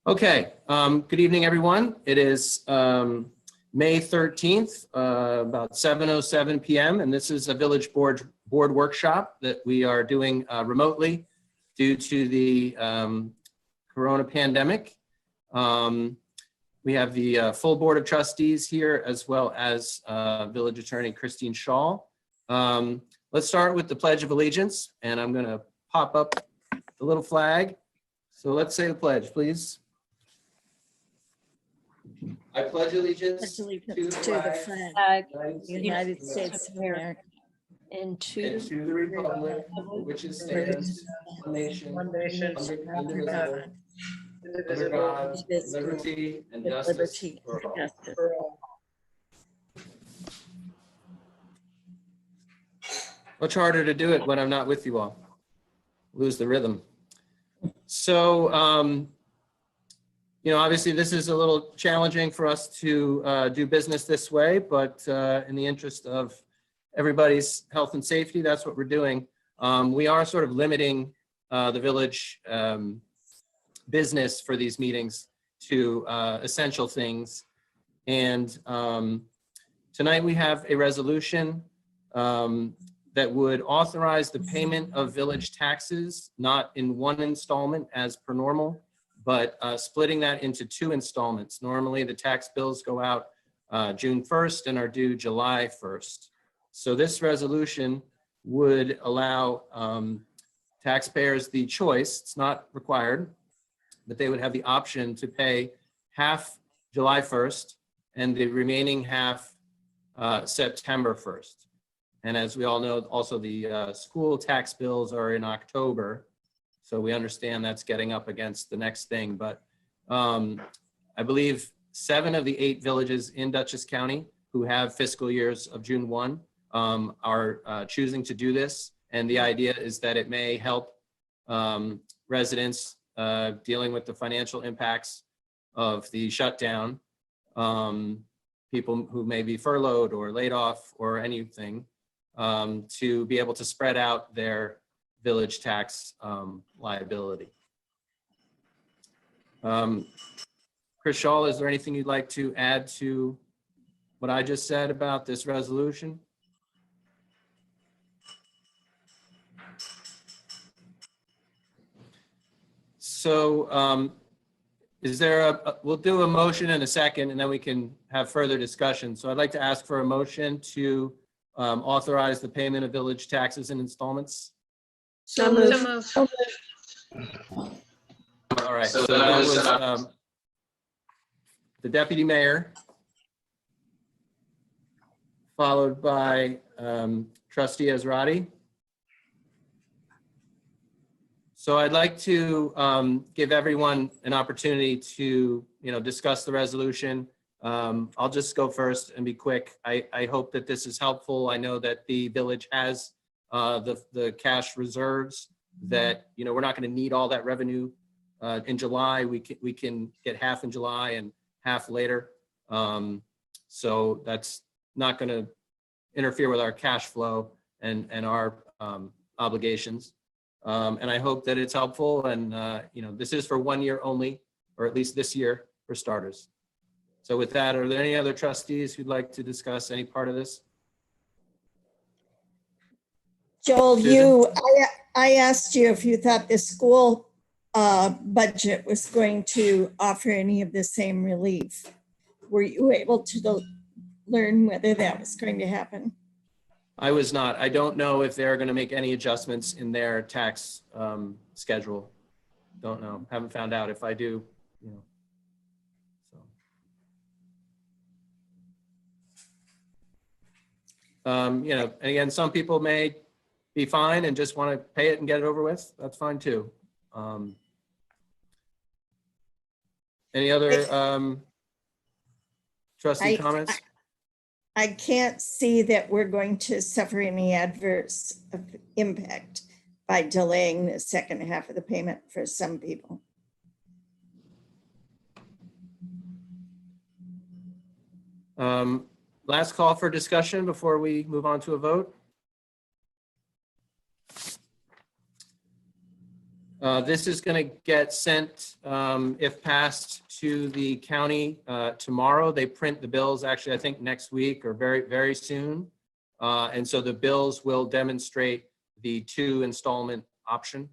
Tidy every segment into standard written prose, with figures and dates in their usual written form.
Okay, good evening, everyone. It is May 13th, about 7:07 p.m., and this is a village board workshop that we are doing remotely due to the corona pandemic. We have the full board of trustees here, as well as village attorney Christine Shaw. Let's start with the Pledge of Allegiance, and I'm going to pop up the little flag. So let's say the pledge, please. I pledge allegiance to the flag of the United States of America and to the republic for which it stands, one nation, under God, liberty and justice for all. Much harder to do it when I'm not with you all. Lose the rhythm. So, obviously this is a little challenging for us to do business this way, but in the interest of everybody's health and safety, that's what we're doing. We are sort of limiting the village business for these meetings to essential things. And tonight we have a resolution that would authorize the payment of village taxes, not in one installment as per normal, but splitting that into two installments. Normally the tax bills go out June 1st and are due July 1st. So this resolution would allow taxpayers the choice, it's not required, but they would have the option to pay half July 1st and the remaining half September 1st. And as we all know, also the school tax bills are in October. So we understand that's getting up against the next thing. But I believe 7 of the 8 villages in Dutchess County who have fiscal years of June 1 are choosing to do this. And the idea is that it may help residents dealing with the financial impacts of the shutdown, people who may be furloughed or laid off or anything, to be able to spread out their village tax liability. Chris Shaw, is there anything you'd like to add to what I just said about this resolution? So is there we'll do a motion in a second and then we can have further discussion. So I'd like to ask for a motion to authorize the payment of village taxes in installments. So moved. All right, so that was the deputy mayor, followed by trustee Ezrati. So I'd like to give everyone an opportunity to, discuss the resolution. I'll just go first and be quick. I hope that this is helpful. I know that the village has the cash reserves that, we're not going to need all that revenue in July. We can get half in July and half later. So that's not going to interfere with our cash flow and our obligations. And I hope that it's helpful. And, this is for 1 year only, or at least this year for starters. So with that, are there any other trustees who'd like to discuss any part of this? Joel, Susan? I asked you if you thought the school budget was going to offer any of the same relief. Were you able to learn whether that was going to happen? I was not. I don't know if they're going to make any adjustments in their tax schedule. Don't know. Haven't found out. If I do, So. And again, some people may be fine and just want to pay it and get it over with. That's fine too. Any other trustee comments? I can't see that we're going to suffer any adverse impact by delaying the second half of the payment for some people. Last call for discussion before we move on to a vote. This is going to get sent, if passed, to the county tomorrow. They print the bills, actually, I think next week or very, very soon. And so the bills will demonstrate the 2 installment option.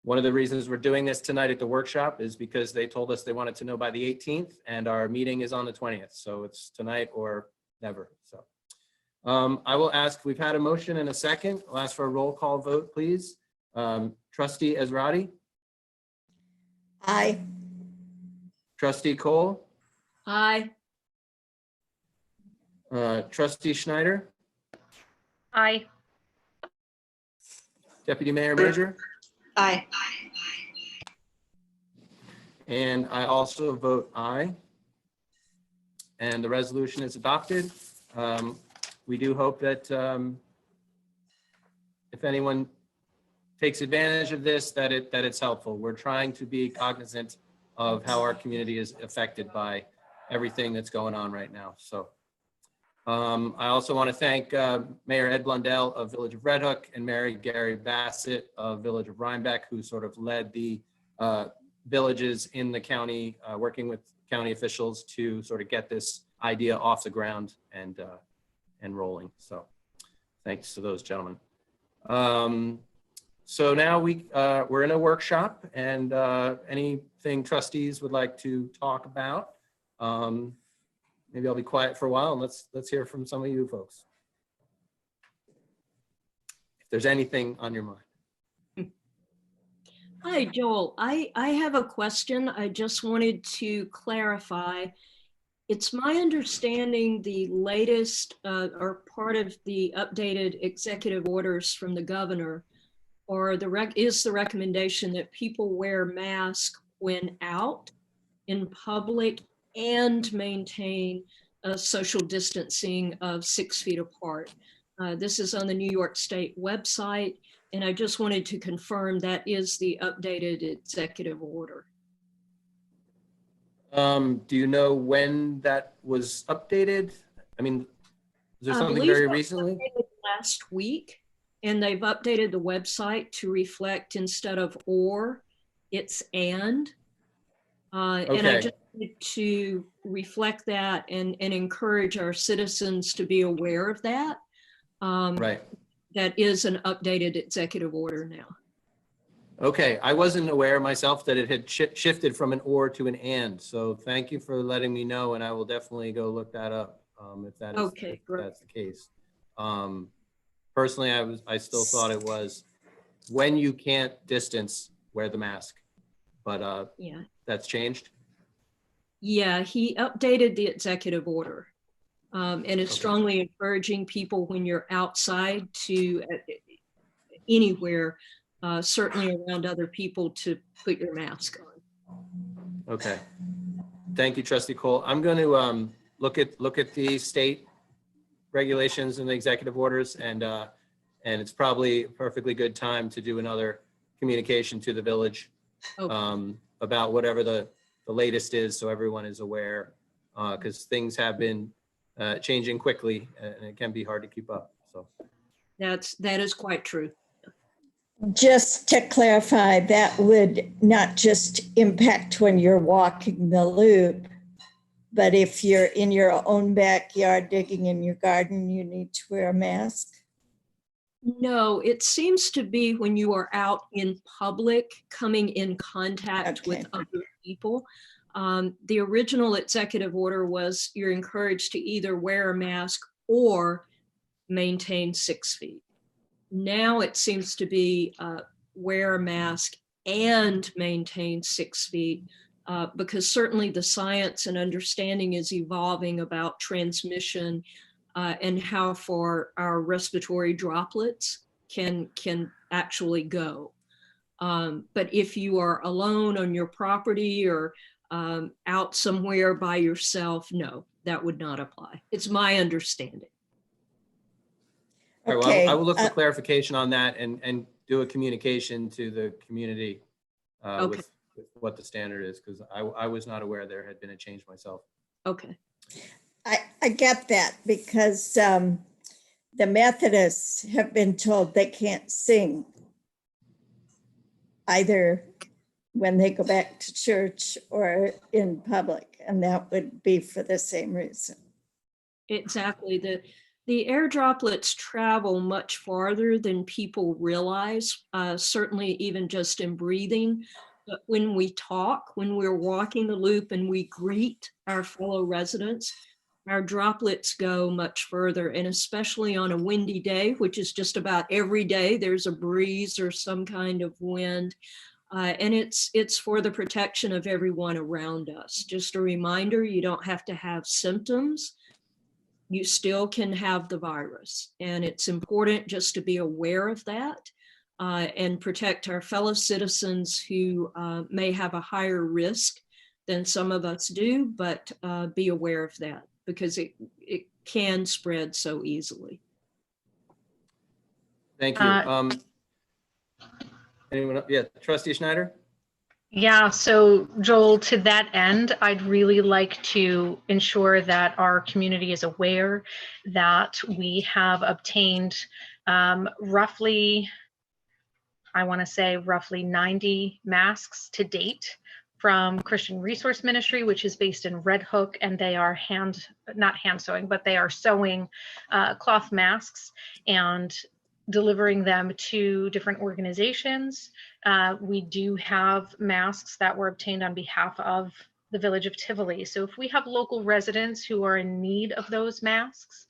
One of the reasons we're doing this tonight at the workshop is because they told us they wanted to know by the 18th, and our meeting is on the 20th. So it's tonight or never. So I will ask, we've had a motion and a second. I'll ask for a roll call vote, please. Trustee Ezrati, Aye. Trustee Cole, Aye. Trustee Schneider, Aye. Deputy Mayor Major, Aye. and I also vote aye. And the resolution is adopted. We do hope that if anyone takes advantage of this, that it's helpful. We're trying to be cognizant of how our community is affected by everything that's going on right now. So I also want to thank Mayor Ed Blundell of Village of Red Hook and Mayor Gary Bassett of Village of Rhinebeck, who sort of led the villages in the county, working with county officials to sort of get this idea off the ground and rolling. So thanks to those gentlemen. So now we're in a workshop, and anything trustees would like to talk about. Maybe I'll be quiet for a while and let's hear from some of you folks. If there's anything on your mind. Hi, Joel. I have a question. I just wanted to clarify. It's my understanding the latest or part of the updated executive orders from the governor is the recommendation that people wear masks when out in public and maintain a social distancing of 6 feet apart. This is on the New York State website, and I just wanted to confirm that is the updated executive order. Do you know when that was updated? I mean, is there something very recently? Last week, and they've updated the website to reflect, instead of or, it's and. And I just need to reflect that and encourage our citizens to be aware of that. Right. That is an updated executive order now. Okay, I wasn't aware myself that it had shifted from an or to an and. So thank you for letting me know, and I will definitely go look that up if that is Okay, great. that's the case. Personally, I still thought it was when you can't distance, wear the mask, but Yeah. that's changed. Yeah, he updated the executive order and is Okay. strongly encouraging people when you're outside to anywhere, certainly around other people, to put your mask on. Okay. Thank you, Trustee Cole. I'm going to look at the state regulations and the executive orders, and it's probably a perfectly good time to do another communication to the village about whatever the latest is, so everyone is aware, because things have been changing quickly, and it can be hard to keep up. So That is quite true. Just to clarify, that would not just impact when you're walking the loop, but if you're in your own backyard digging in your garden, you need to wear a mask? No, it seems to be when you are out in public, coming in contact with other people. The original executive order was you're encouraged to either wear a mask or maintain 6 feet. Now it seems to be wear a mask and maintain 6 feet, because certainly the science and understanding is evolving about transmission and how far our respiratory droplets can actually go. But if you are alone on your property or out somewhere by yourself, no, that would not apply. It's my understanding. All right, Okay. well, I will look for clarification on that and do a communication to the community with what the standard is, because I was not aware there had been a change myself. Okay. I get that, because the Methodists have been told they can't sing either when they go back to church or in public, and that would be for the same reason. Exactly. The air droplets travel much farther than people realize, certainly even just in breathing. But when we talk, when we're walking the loop and we greet our fellow residents, our droplets go much further. And especially on a windy day, which is just about every day, there's a breeze or some kind of wind. And it's for the protection of everyone around us. Just a reminder, you don't have to have symptoms. You still can have the virus. And it's important just to be aware of that and protect our fellow citizens who may have a higher risk than some of us do, but be aware of that because it can spread so easily. Thank you. Anyone? Yeah, Trustee Schneider? Yeah, so Joel, to that end, I'd really like to ensure that our community is aware that we have obtained roughly 90 masks to date from Christian Resource Ministry, which is based in Red Hook, and they are not hand sewing, but they are sewing cloth masks and delivering them to different organizations. We do have masks that were obtained on behalf of the village of Tivoli. So if we have local residents who are in need of those masks,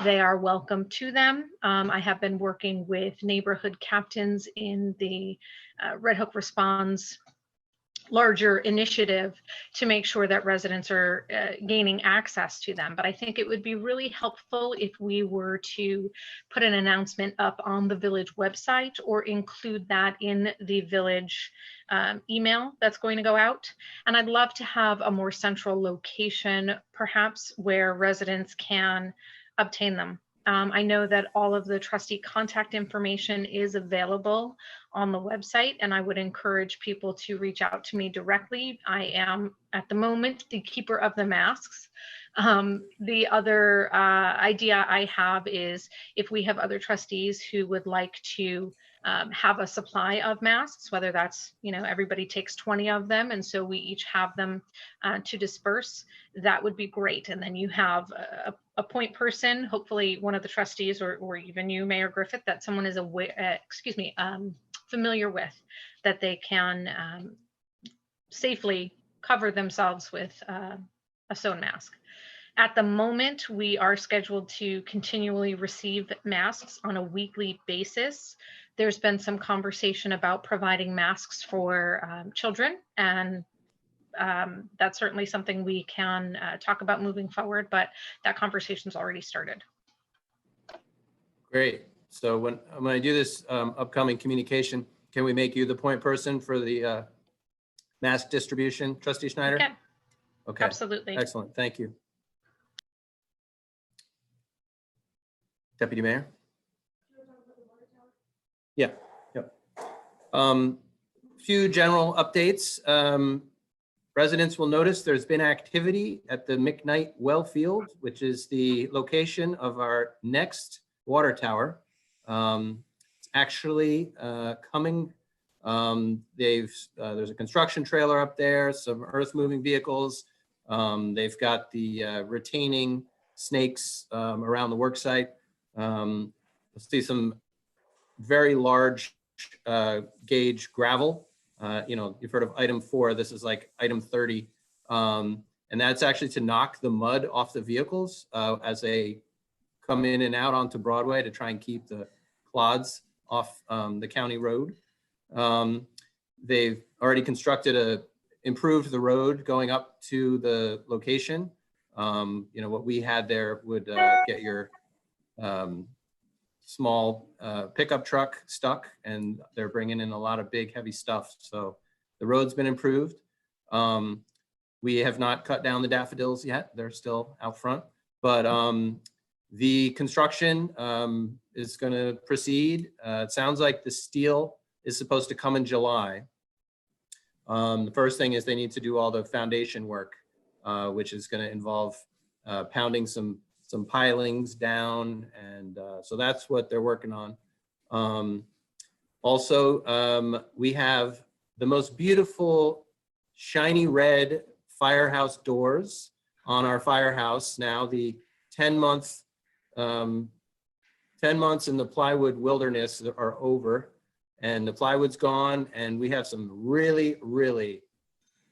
they are welcome to them. I have been working with neighborhood captains in the Red Hook Responds larger initiative to make sure that residents are gaining access to them. But I think it would be really helpful if we were to put an announcement up on the village website or include that in the village email that's going to go out. And I'd love to have a more central location, perhaps where residents can obtain them. I know that all of the trustee contact information is available on the website, and I would encourage people to reach out to me directly. I am, at the moment, the keeper of the masks. The other idea I have is if we have other trustees who would like to have a supply of masks, whether that's, everybody takes 20 of them, and so we each have them to disperse, that would be great. And then you have a point person, hopefully one of the trustees or even you, Mayor Griffith, that someone is familiar with, that they can safely cover themselves with a sewn mask. At the moment, we are scheduled to continually receive masks on a weekly basis. There's been some conversation about providing masks for children, and that's certainly something we can talk about moving forward, but that conversation's already started. Great. So when I do this upcoming communication, can we make you the point person for the mask distribution, Trustee Schneider? Okay. Okay. Absolutely. Excellent. Thank you. Deputy Mayor? Yeah. Yep. Few general updates. Residents will notice there's been activity at the McKnight Well Field, which is the location of our next water tower. It's actually coming. There's a construction trailer up there, some earth moving vehicles. They've got the retaining snakes around the work site. You'll see some very large gauge gravel. You've heard of item 4. This is like item 30. And that's actually to knock the mud off the vehicles as they come in and out onto Broadway to try and keep the clods off the county road. They've already improved the road going up to the location. What we had there would get your small pickup truck stuck, and they're bringing in a lot of big heavy stuff. So the road's been improved. We have not cut down the daffodils yet. They're still out front, but the construction is going to proceed. It sounds like the steel is supposed to come in July. The first thing is they need to do all the foundation work, which is going to involve pounding some pilings down, and so that's what they're working on. Also, we have the most beautiful shiny red Firehouse Doors on our firehouse now. The 10 months in the plywood wilderness are over, and the plywood's gone, and we have some really, really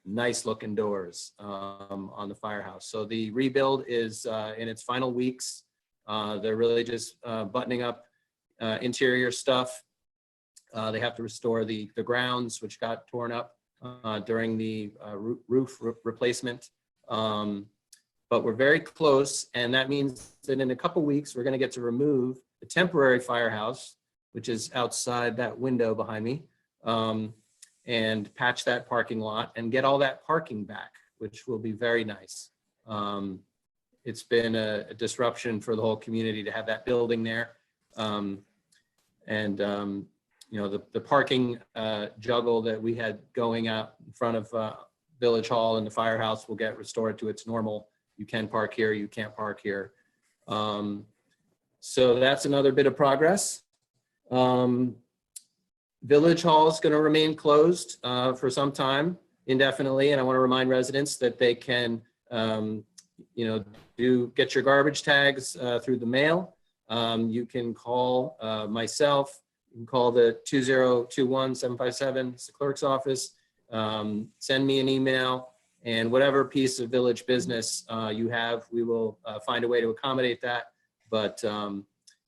nice looking doors on the firehouse. So the rebuild is in its final weeks. They're really just buttoning up interior stuff. They have to restore the grounds, which got torn up during the roof replacement. But we're very close, and that means that in a couple weeks, we're going to get to remove the temporary firehouse, which is outside that window behind me, and patch that parking lot and get all that parking back, which will be very nice. It's been a disruption for the whole community to have that building there. You know, the parking juggle that we had going out in front of Village Hall and the firehouse will get restored to its normal. You can park here, you can't park here. So that's another bit of progress. Village Hall is going to remain closed for some time indefinitely. And I want to remind residents that they can, you know, get your garbage tags through the mail. You can call myself. You can call the 2021-757, it's the clerk's office. Send me an email, and whatever piece of village business you have, we will find a way to accommodate that. But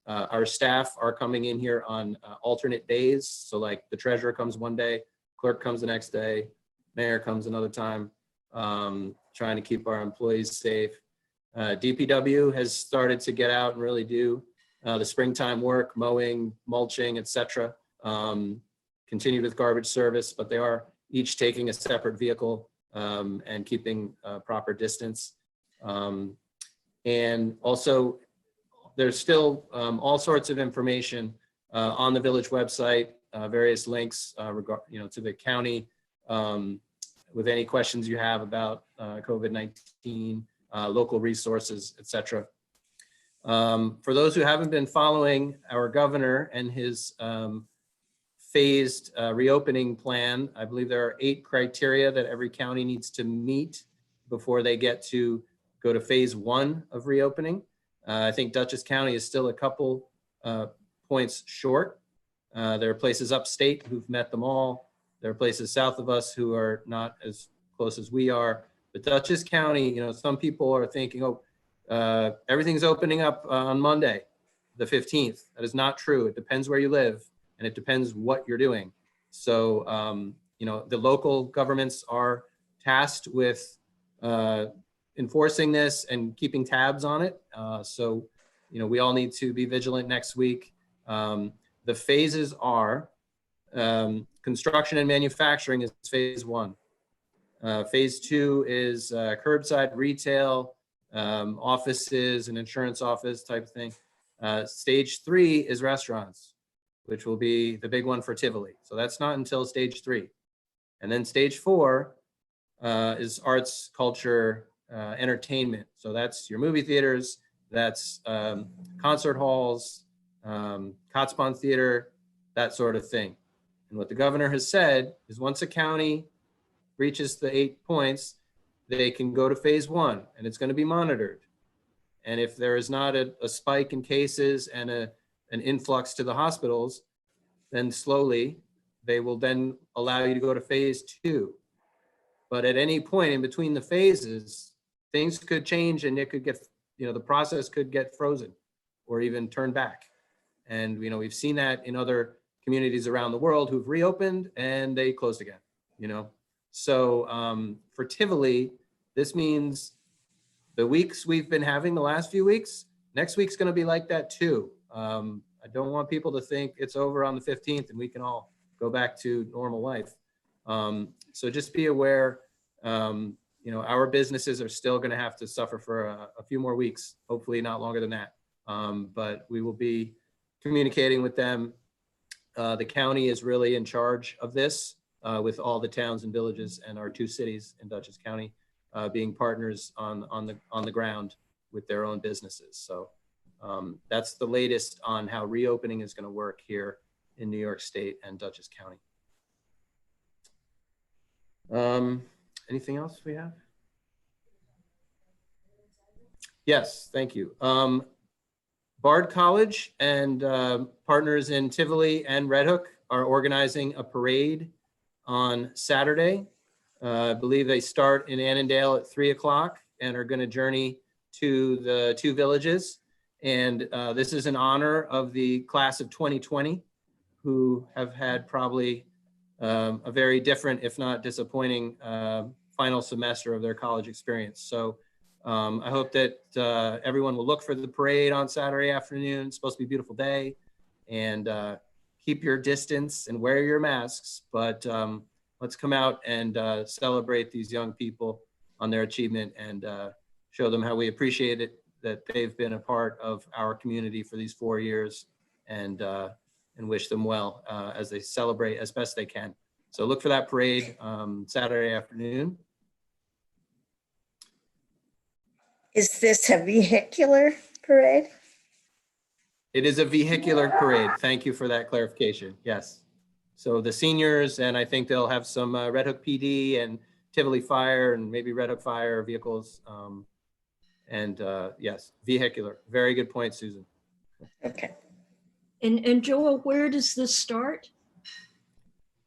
our staff are coming in here on alternate days. So like the treasurer comes one day, clerk comes the next day, mayor comes another time, trying to keep our employees safe. DPW has started to get out and really do the springtime work, mowing, mulching, etc. Continued with garbage service, but they are each taking a separate vehicle and keeping proper distance. And also, there's still all sorts of information on the village website, various links to the county with any questions you have about COVID-19, local resources, etc. For those who haven't been following our governor and his phased reopening plan, I believe there are 8 criteria that every county needs to meet before they get to go to phase 1 of reopening. I think Dutchess County is still a couple points short. There are places upstate who've met them all. There are places south of us who are not as close as we are. But Dutchess County, you know, some people are thinking, oh, everything's opening up on Monday, the 15th. That is not true. It depends where you live, and it depends what you're doing. So, you know, the local governments are tasked with enforcing this and keeping tabs on it. So, you know, we all need to be vigilant next week. The phases are construction and manufacturing is phase 1. Phase 2 is curbside retail, offices, and insurance office type of thing. Stage 3 is restaurants, which will be the big one for Tivoli. So that's not until stage 3. And then stage 4 is arts, culture, entertainment. So that's your movie theaters, that's concert halls, Kotzebue Theater, that sort of thing. And what the governor has said is once a county reaches the 8 points, they can go to phase 1, and it's going to be monitored. And if there is not a spike in cases and an influx to the hospitals, then slowly they will then allow you to go to phase 2. But at any point in between the phases, things could change, and it could get, you know, the process could get frozen or even turned back. And, you know, we've seen that in other communities around the world who've reopened and they closed again, you know. So for Tivoli, this means the weeks we've been having the last few weeks, next week's going to be like that too. I don't want people to think it's over on the 15th and we can all go back to normal life. So just be aware, you know, our businesses are still going to have to suffer for a few more weeks, hopefully not longer than that. But we will be communicating with them. The county is really in charge of this with all the towns and villages and our 2 cities in Dutchess County being partners on the ground with their own businesses. So that's the latest on how reopening is going to work here in New York State and Dutchess County. Anything else we have? Yes, thank you. Bard College and partners in Tivoli and Red Hook are organizing a parade on Saturday. I believe they start in Annandale at 3 o'clock and are going to journey to the two villages. And this is in honor of the class of 2020, who have had probably a very different, if not disappointing, final semester of their college experience. So I hope that everyone will look for the parade on Saturday afternoon. It's supposed to be a beautiful day, and keep your distance and wear your masks, but let's come out and celebrate these young people on their achievement and show them how we appreciate it, that they've been a part of our community for these 4 years, and wish them well as they celebrate as best they can. So look for that parade Saturday afternoon. Is this a vehicular parade? It is a vehicular parade. Thank you for that clarification. Yes. So the seniors, and I think they'll have some Red Hook PD and Tivoli Fire and maybe Red Hook Fire vehicles. Yes, vehicular. Very good point, Susan. Okay. And Joel, where does this start?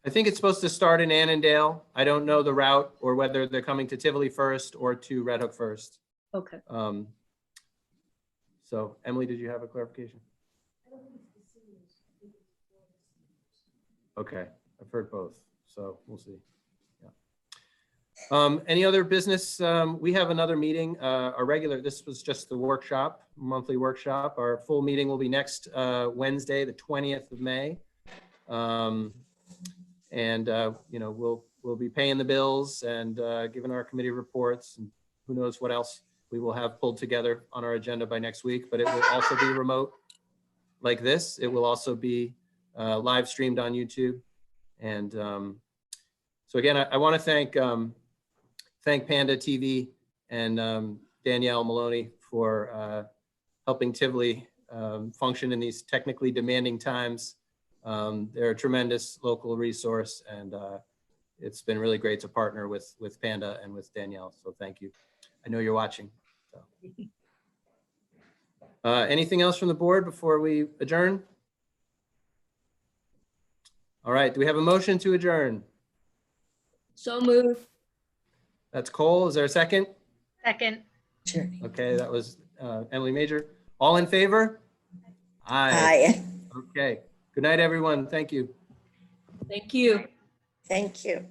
I think it's supposed to start in Annandale. I don't know the route or whether they're coming to Tivoli first or to Red Hook first. Okay. So Emily, did you have a clarification? Okay, I've heard both, so we'll see. Yeah. Any other business? We have another meeting, this was just the workshop, monthly workshop. Our full meeting will be next Wednesday, the 20th of May. We'll be paying the bills and giving our committee reports, and who knows what else we will have pulled together on our agenda by next week, but it will also be remote like this. It will also be live streamed on YouTube. And so again, I want to thank Panda TV and Danielle Maloney for helping Tivoli function in these technically demanding times. They're a tremendous local resource, and it's been really great to partner with Panda and with Danielle. So thank you. I know you're watching. So. Anything else from the board before we adjourn? All right, do we have a motion to adjourn? So moved. That's Cole. Is there a second? Second. Sure. Okay, that was Emily Major. All in favor? Aye. Aye. Okay. Good night, everyone. Thank you. Thank you. Thank you.